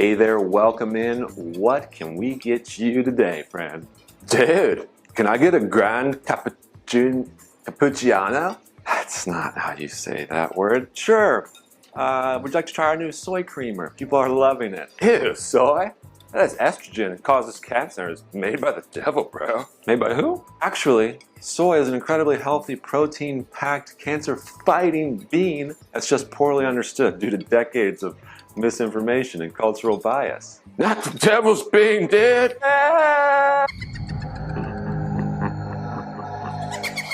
Hey there, welcome in. What can we get you today, friend? Dude, can I get a grand cappuccino? That's not how you say that word. Sure. Would you like to try our new soy creamer? People are loving it. Ew, soy? That's estrogen. It causes cancer. It's made by the devil, bro. Made by who? Actually, soy is an incredibly healthy, protein-packed, cancer-fighting bean that's just poorly understood due to decades of misinformation and cultural bias. Not the devil's bean, dude!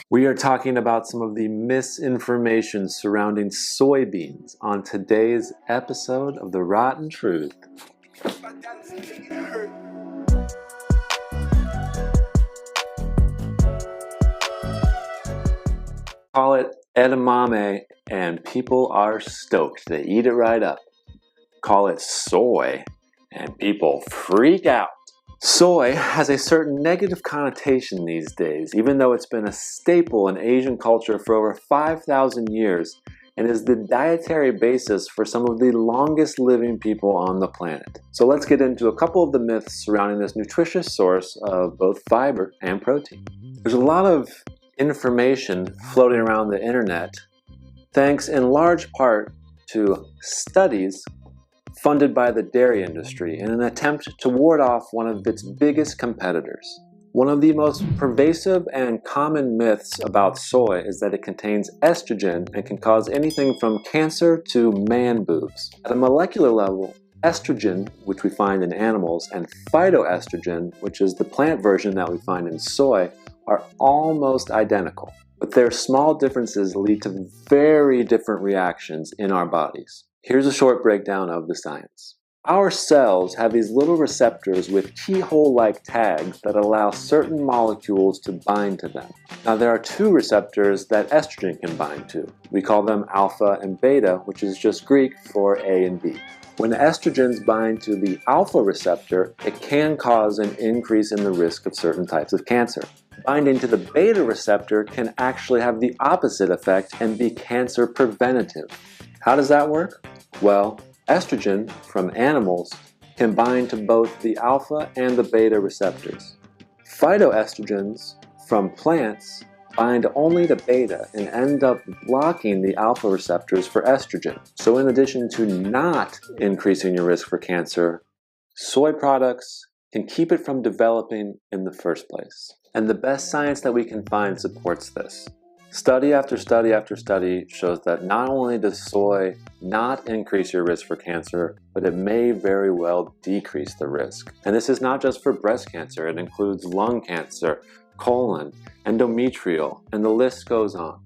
We are talking about some of the misinformation surrounding soybeans on today's episode of The Rotten Truth. Call it edamame and people are stoked. They eat it right up. Call it soy and people freak out. Soy has a certain negative connotation these days, even though it's been a staple in Asian culture for over 5,000 years and is the dietary basis for some of the longest living people on the planet. So let's get into a couple of the myths surrounding this nutritious source of both fiber and protein. There's a lot of information floating around the internet, thanks in large part to studies funded by the dairy industry in an attempt to ward off one of its biggest competitors. One of the most pervasive and common myths about soy is that it contains estrogen and can cause anything from cancer to man boobs. At a molecular level, estrogen, which we find in animals, and phytoestrogen, which is the plant version that we find in soy, are almost identical. But their small differences lead to very different reactions in our bodies. Here's a short breakdown of the science. Our cells have these little receptors with keyhole-like tags that allow certain molecules to bind to them. Now there are two receptors that estrogen can bind to. We call them alpha and beta, which is just Greek for A and B. When estrogens bind to the alpha receptor, it can cause an increase in the risk of certain types of cancer. Binding to the beta receptor can actually have the opposite effect and be cancer preventative. How does that work? Well, estrogen from animals can bind to both the alpha and the beta receptors. Phytoestrogens from plants bind only to beta and end up blocking the alpha receptors for estrogen. So in addition to not increasing your risk for cancer, soy products can keep it from developing in the first place. And the best science that we can find supports this. Study after study after study shows that not only does soy not increase your risk for cancer, but it may very well decrease the risk. And this is not just for breast cancer, it includes lung cancer, colon, endometrial, and the list goes on.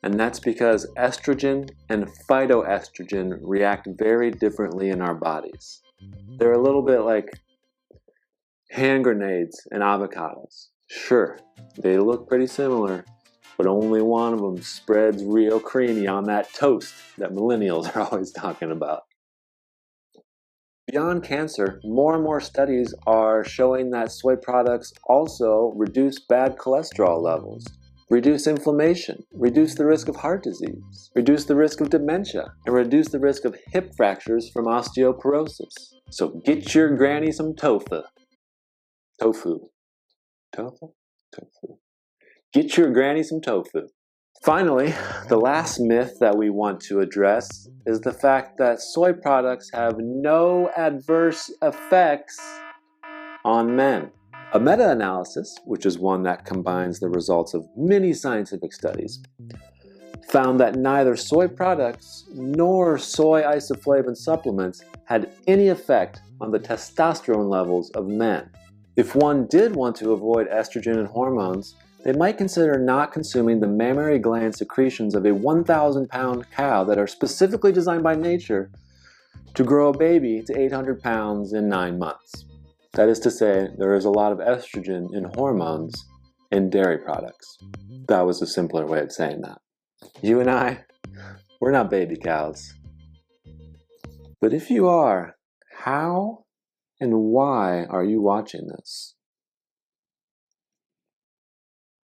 And that's because estrogen and phytoestrogen react very differently in our bodies. They're a little bit like hand grenades and avocados. Sure, they look pretty similar, but only one of them spreads real creamy on that toast that millennials are always talking about. Beyond cancer, more and more studies are showing that soy products also reduce bad cholesterol levels, reduce inflammation, reduce the risk of heart disease, reduce the risk of dementia, and reduce the risk of hip fractures from osteoporosis. So get your granny some tofu. Tofu. Tofu? Tofu. Get your granny some tofu. Finally, the last myth that we want to address is the fact that soy products have no adverse effects on men. A meta-analysis, which is one that combines the results of many scientific studies, found that neither soy products nor soy isoflavone supplements had any effect on the testosterone levels of men. If one did want to avoid estrogen and hormones, they might consider not consuming the mammary gland secretions of a 1,000-pound cow that are specifically designed by nature to grow a baby to 800 pounds in 9 months. That is to say, there is a lot of estrogen and hormones in dairy products. That was a simpler way of saying that. You and I, we're not baby cows. But if you are, how and why are you watching this?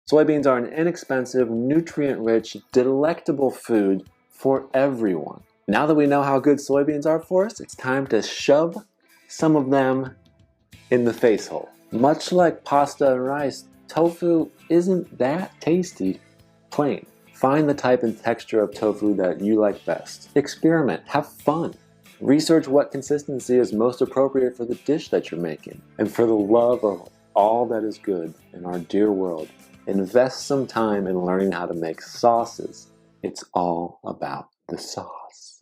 Soybeans are an inexpensive, nutrient-rich, delectable food for everyone. Now that we know how good soybeans are for us, it's time to shove some of them in the face hole. Much like pasta and rice, tofu isn't that tasty plain. Find the type and texture of tofu that you like best. Experiment, have fun. Research what consistency is most appropriate for the dish that you're making. And for the love of all that is good in our dear world, invest some time in learning how to make sauces. It's all about the sauce.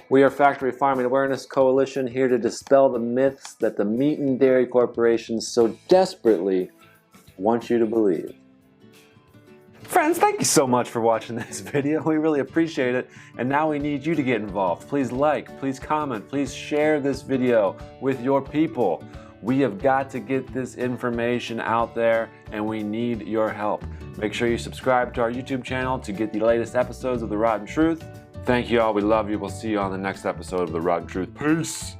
We are Factory Farming Awareness Coalition, here to dispel the myths that the meat and dairy corporations so desperately want you to believe. Friends, thank you so much for watching this video. We really appreciate it. And now we need you to get involved. Please like, please comment, please share this video with your people. We have got to get this information out there, and we need your help. Make sure you subscribe to our YouTube channel to get the latest episodes of The Rotten Truth. Thank you all. We love you. We'll see you on the next episode of The Rotten Truth. Peace.